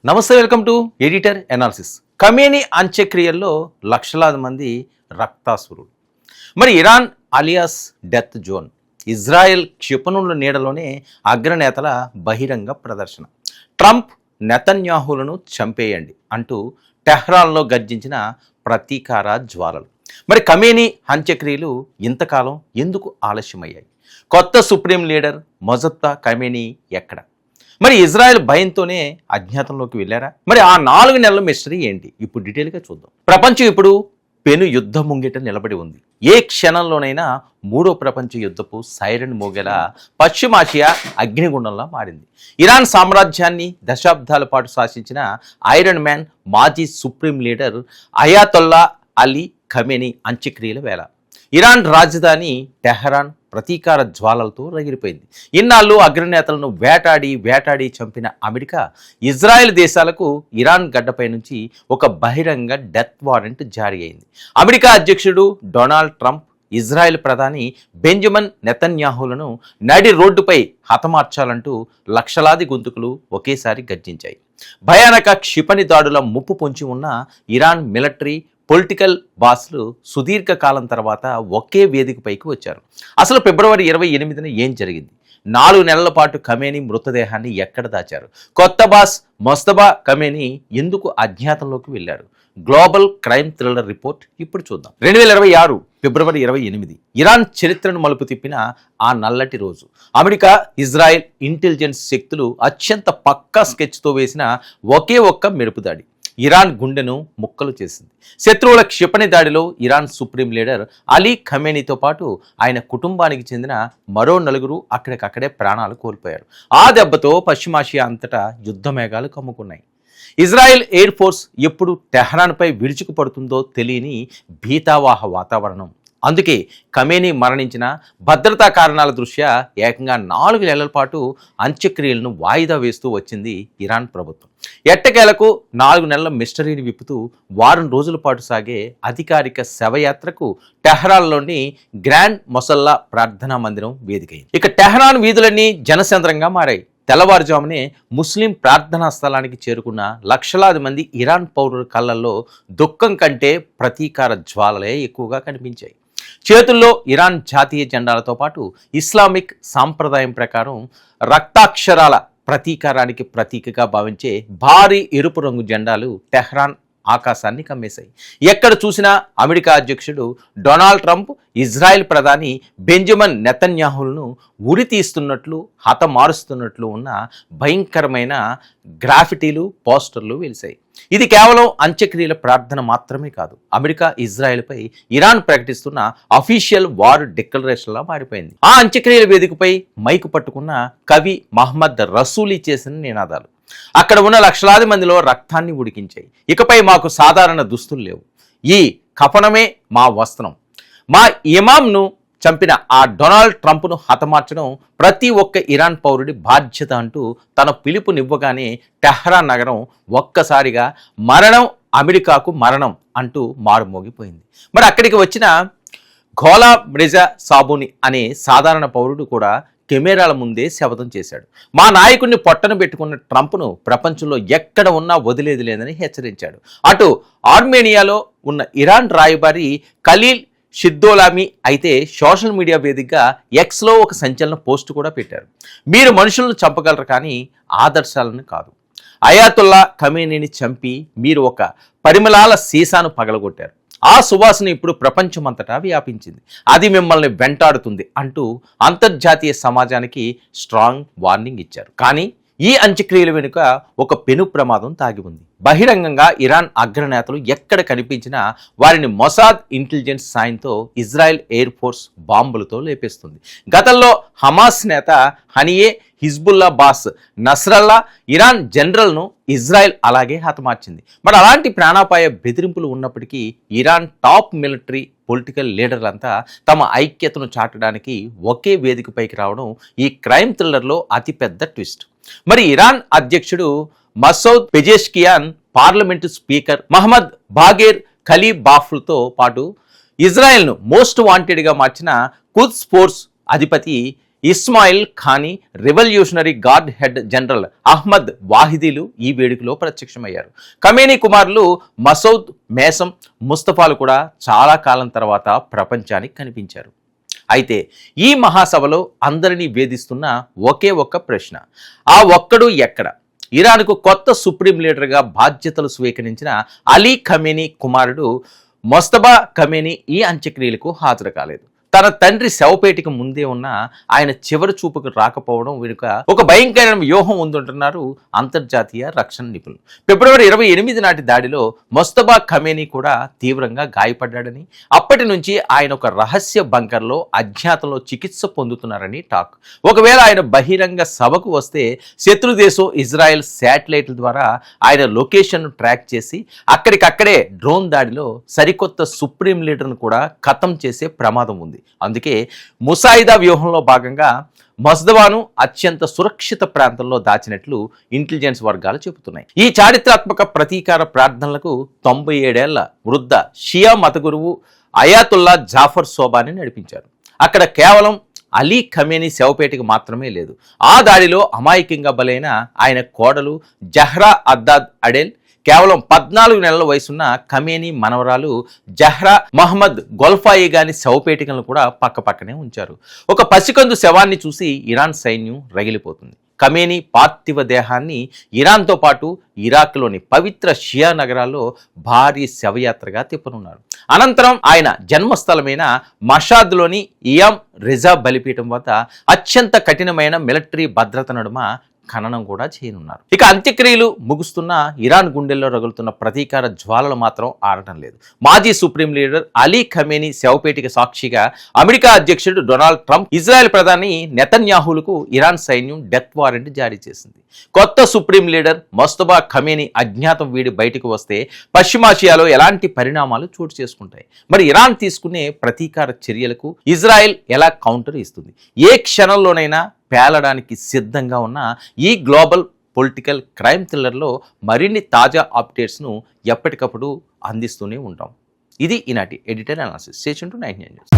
నమస్తే, welcome to editor analysis. Khamenei అంత్యక్రియల్లో లక్షలాది మంది రక్తాసురులు. మరి Iran alias death zone, Israel క్షిపణుల నీడలోనే అగ్రనేతల బహిరంగ ప్రదర్శన. ట్రంప్ నెతన్యాహులను చంపేయండి అంటూ టెహ్రాన్లో గర్జించిన ప్రతీకార జ్వాలలు. మరి ఖమేనీ అంత్యక్రియలు ఇంతకాలం ఎందుకు ఆలస్యమయ్యాయి? కొత్త సుప్రీం లీడర్ మొజత్తా ఖమేనీ ఎక్కడ? మరి ఇజ్రాయెల్ భయంతోనే అజ్ఞాతంలోకి వెళ్ళారా? మరి ఆ 4 నెలల మిస్టరీ ఏంటి? ఇప్పుడు డీటెయిల్గా చూద్దాం. ప్రపంచం ఇప్పుడు పెను యుద్ధం ముంగిట నిలబడి ఉంది. ఏ క్షణంలోనైనా 3వ ప్రపంచ యుద్ధపు సైరన్ మోగేలా పశ్చిమాసియా అగ్నిగుండంలా మారింది. ఇరాన్ సామ్రాజ్యాన్ని దశాబ్దాల పాటు శాసించిన ఐరన్ మ్యాన్, మాజీ supreme leader Ayatollah Ali Khamenei అంత్యక్రియల వేళ ఇరాన్ రాజధాని టెహరాన్ ప్రతీకార జ్వాలలతో రగిలిపోయింది. ఇన్నాళ్ళు అగ్రనేతలను వేటాడి చంపిన అమెరికా, ఇజ్రాయెల్ దేశాలకు ఇరాన్ గడ్డపై నుంచి ఒక బహిరంగ డెత్ వారెంట్ జారీ అయింది. అమెరికా అధ్యక్షుడు డొనాల్డ్ ట్రంప్ ఇజ్రాయెల్ ప్రధాని బెంజమిన్ నెతన్యాహులను నడి రోడ్డుపై హతమార్చాలంటూ లక్షలాది గొంతుకులు ఒకేసారి గర్జించాయి. భయానక క్షిపణి దాడుల ముప్పు పొంచి ఉన్న ఇరాన్ మిలిటరీ, పొలిటికల్ బాస్లు సుదీర్ఘకాలం తర్వాత ఒకే వేదికపైకి వచ్చారు. అసలు ఫిబ్రవరి 28న ఏం జరిగింది? 4 నెలల పాటు ఖమేనీ మృతదేహాన్ని ఎక్కడ దాచారు? కొత్త బాస్ మొస్తబా ఖమేనీ ఎందుకు అజ్ఞాతంలోకి వెళ్ళారు? గ్లోబల్ క్రైమ్ థ్రిల్లర్ రిపోర్ట్ ఇప్పుడు చూద్దాం. 2026 ఫిబ్రవరి 28 ఇరాన్ చరిత్రను మలుపు తిప్పిన ఆ నల్లటి రోజు. అమెరికా, ఇజ్రాయెల్ ఇంటెలిజెన్స్ శక్తులు అత్యంత పక్కా స్కెచ్తో వేసిన ఒకే ఒక్క మెరుపు దాడి ఇరాన్ గుండెను ముక్కలు చేసింది. శత్రువుల క్షిపణి దాడిలో ఇరాన్ సుప్రీం లీడర్ అలీ ఖమేనీతో పాటు ఆయన కుటుంబానికి చెందిన మరో 4 అక్కడికక్కడే ప్రాణాలు కోల్పోయారు. ఆ దెబ్బతో పశ్చిమాసియా అంతటా యుద్ధ మేఘాలు కమ్ముకున్నాయి. ఇజ్రాయెల్ ఎయిర్ ఫోర్స్ ఎప్పుడు టెహ్రాన్పై విరుచుకుపడుతుందో తెలియని భీతావాహ వాతావరణం. అందుకే ఖమేనీ మరణించిన భద్రతా కారణాల దృష్ట్యా ఏకంగా 4 నెలల పాటు అంత్యక్రియలను వాయిదా వేస్తూ వచ్చింది ఇరాన్ ప్రభుత్వం. ఎట్టకేలకు 4 నెలల మిస్టరీని విప్పుతూ వారం రోజుల పాటు సాగే అధికారిక శవయాత్రకు టెహ్రాన్లోని గ్రాండ్ మొసల్లా ప్రార్థనా మందిరం వేదికైంది. ఇక టెహ్రాన్ వీధులన్నీ జనసంద్రంగా మారాయి. తెల్లవారుజామునే ముస్లిం ప్రార్థనా స్థలానికి చేరుకున్న లక్షలాది మంది ఇరాన్ పౌరుల కళ్ళల్లో దుఃఖం కంటే ప్రతీకార జ్వాలలే ఎక్కువగా కనిపించాయి. చేతుల్లో ఇరాన్ జాతీయ జెండాలతో పాటు ఇస్లామిక్ సాంప్రదాయం ప్రకారం రక్తాక్షరాల ప్రతీకారానికి ప్రతీకగా భావించే భారీ ఎరుపు రంగు జెండాలు టెహ్రాన్ ఆకాశాన్ని కమ్మేశాయి. ఎక్కడ చూసినా అమెరికా అధ్యక్షుడు డొనాల్డ్ ట్రంప్, ఇజ్రాయెల్ ప్రధాని బెంజమిన్ నెతన్యాహులను ఉరి తీస్తున్నట్లు, హతమారుస్తున్నట్లు ఉన్న భయంకరమైన గ్రాఫిటీలు, పోస్టర్లు వెలిశాయి. ఇది కేవలం అంత్యక్రియల ప్రార్థన మాత్రమే కాదు, అమెరికా ఇజ్రాయెల్పై ఇరాన్ ప్రకటిస్తున్న అఫీషియల్ వార్ డిక్లరేషన్లా మారిపోయింది. ఆ అంత్యక్రియల వేదికపై మైకు పట్టుకున్న కవి మహమ్మద్ రసూలీ చేసిన నినాదాలు అక్కడ ఉన్న లక్షలాది మందిలో రక్తాన్ని ఉడికించాయి. ఇకపై మాకు సాధారణ దుస్తులు లేవు, ఈ కఫనమే మా వస్త్రం. మా ఇమాంను చంపిన ఆ డొనాల్డ్ ట్రంప్ను హతమార్చడం ప్రతి ఒక్క ఇరాన్ పౌరుడి బాధ్యత అంటూ తన పిలుపునివ్వగానే టెహ్రాన్ నగరం ఒక్కసారిగా మరణం, అమెరికాకు మరణం అంటూ మారుమోగిపోయింది. మరి అక్కడికి వచ్చిన ఘోలా బ్రెజా సాబుని అనే సాధారణ పౌరుడు కూడా కెమెరాల ముందే శపథం చేశాడు. మా నాయకుడిని పొట్టన పెట్టుకున్న ట్రంప్ను ప్రపంచంలో ఎక్కడ ఉన్నా వదిలేది లేదని హెచ్చరించాడు. అటు ఆర్మేనియాలో ఉన్న ఇరాన్ రాయబారి ఖలీల్ షిద్దోలామి అయితే సోషల్ మీడియా వేదికగా ఎక్స్లో ఒక సంచలన పోస్ట్ కూడా పెట్టారు. మీరు మనుషులను చంపగలరు కానీ ఆదర్శాలను కాదు. అయాతుల్లా ఖమేనీని చంపి మీరు ఒక పరిమళాల సీసాను పగలగొట్టారు. ఆ సువాసన ఇప్పుడు ప్రపంచమంతటా వ్యాపించింది. అది మిమ్మల్ని వెంటాడుతుంది అంటూ అంతర్జాతీయ సమాజానికి స్ట్రాంగ్ వార్నింగ్ ఇచ్చారు. కానీ ఈ అంత్యక్రియల వెనుక ఒక పెను ప్రమాదం దాగి ఉంది. బహిరంగంగా ఇరాన్ అగ్రనేతలు ఎక్కడ కనిపించినా వారిని మొసాద్ ఇంటెలిజెన్స్ సాయంతో ఇజ్రాయెల్ ఎయిర్ ఫోర్స్ బాంబులతో లేపేస్తుంది. గతంలో హమాస్ నేత Haniyeh, Hezbollah boss Nasrallah, Iran జనరల్ను ఇజ్రాయెల్ అలాగే హతమార్చింది. మరి అలాంటి ప్రాణాపాయ బెదిరింపులు ఉన్నప్పటికీ ఇరాన్ టాప్ మిలిటరీ, పొలిటికల్ లీడర్లంతా తమ ఐక్యతను చాటడానికి ఒకే వేదికపైకి రావడం ఈ క్రైమ్ థ్రిల్లర్లో అతిపెద్ద ట్విస్ట్. మరి ఇరాన్ అధ్యక్షుడు Masoud Pezeshkian, parliament speaker Mohammad Bagher ఖలీబాఫ్లతో పాటు ఇజ్రాయెల్ను మోస్ట్ వాంటెడ్గా మార్చిన కుద్స్ ఫోర్స్ అధిపతి Ismail Qaani, revolutionary guard head general Ahmad వాహిదీలు ఈ వేడుకలో ప్రత్యక్షమయ్యారు. ఖమేనీ కుమారులు మసౌద్, మేసం, ముస్తఫాలు కూడా చాలా కాలం తర్వాత ప్రపంచానికి కనిపించారు. అయితే ఈ మహాసభలో అందరినీ వేధిస్తున్న ఒకే ఒక్క ప్రశ్న, ఆ ఒక్కడు ఎక్కడ? ఇరాన్కు కొత్త సుప్రీం లీడర్గా బాధ్యతలు స్వీకరించిన అలీ ఖమేనీ కుమారుడు మొస్తబా ఖమేనీ ఈ అంత్యక్రియలకు హాజరు కాలేదు. తన తండ్రి శవపేటికి ముందే ఉన్న ఆయన చివరి చూపుకు రాకపోవడం వెనుక ఒక భయంకరమైన వ్యూహం ఉందంటున్నారు అంతర్జాతీయ రక్షణ నిపుణులు. ఫిబ్రవరి 28 నాటి దాడిలో మొస్తబా ఖమేనీ కూడా తీవ్రంగా గాయపడ్డాడని, అప్పటి నుంచి ఆయన ఒక రహస్య బంకర్లో అజ్ఞాతంలో చికిత్స పొందుతున్నారని టాక్. ఒకవేళ ఆయన బహిరంగ సభకు వస్తే శత్రు దేశం ఇజ్రాయెల్ శాటిలైట్ల ద్వారా ఆయన లొకేషన్ను ట్రాక్ చేసి అక్కడికక్కడే డ్రోన్ దాడిలో సరికొత్త సుప్రీం లీడర్ను కూడా ఖతం చేసే ప్రమాదం ఉంది. అందుకే ముసాయిదా వ్యూహంలో భాగంగా మస్దవాను అత్యంత సురక్షిత ప్రాంతంలో దాచినట్లు ఇంటెలిజెన్స్ వర్గాలు చెబుతున్నాయి. ఈ చారిత్రాత్మక ప్రతీకార ప్రార్థనలకు 97 ఏళ్ల వృద్ధ షియా మత గురువు అయాతుల్లా జాఫర్ సోబాని నడిపించారు. అక్కడ కేవలం అలీ ఖమేనీ శవపేటికి మాత్రమే లేదు, ఆ దాడిలో అమాయకంగా బలైన ఆయన కోడలు జహ్రా అద్దాద్ అడెల్, కేవలం 14 నెలల వయసున్న ఖమేనీ మనవరాలు జహ్రా మహమ్మద్ గొల్ఫాయి గాని శవపేటికలను కూడా పక్కపక్కనే ఉంచారు. ఒక పసికందు శవాన్ని చూసి ఇరాన్ సైన్యం రగిలిపోతుంది. ఖమేనీ పార్థివ దేహాన్ని ఇరాన్తో పాటు ఇరాక్లోని పవిత్ర షియా నగరాల్లో భారీ శవయాత్రగా తిప్పనున్నారు. అనంతరం ఆయన జన్మస్థలమైన మషాద్లోని ఇయామ్ రిజా బలిపీఠం వద్ద అత్యంత కఠినమైన మిలిటరీ భద్రత నడుమ ఖననం కూడా చేయనున్నారు. ఇక అంత్యక్రియలు ముగుస్తున్న ఇరాన్ గుండెల్లో రగులుతున్న ప్రతీకార జ్వాలలు మాత్రం ఆడటం లేదు. మాజీ సుప్రీం లీడర్ అలీ ఖమేనీ శవపేటిక సాక్షిగా అమెరికా అధ్యక్షుడు డొనాల్డ్ ట్రంప్, ఇజ్రాయెల్ ప్రధాని నెతన్యాహులకు ఇరాన్ సైన్యం డెత్ వారెంట్ జారీ చేసింది. కొత్త సుప్రీం లీడర్ మొస్తబా ఖమేనీ అజ్ఞాతం వీడి బయటకు వస్తే పశ్చిమాసియాలో ఎలాంటి పరిణామాలు చోటు చేసుకుంటాయి? మరి ఇరాన్ తీసుకునే ప్రతీకార చర్యలకు ఇజ్రాయెల్ ఎలా కౌంటర్ ఇస్తుంది? ఏ క్షణంలోనైనా పేలడానికి సిద్ధంగా ఉన్న ఈ గ్లోబల్ పొలిటికల్ క్రైమ్ థ్రిల్లర్లో మరిన్ని తాజా అప్డేట్స్ను ఎప్పటికప్పుడు అందిస్తూనే ఉంటాం. ఇది ఈనాటి editor analysis. Stay tuned to 99 news.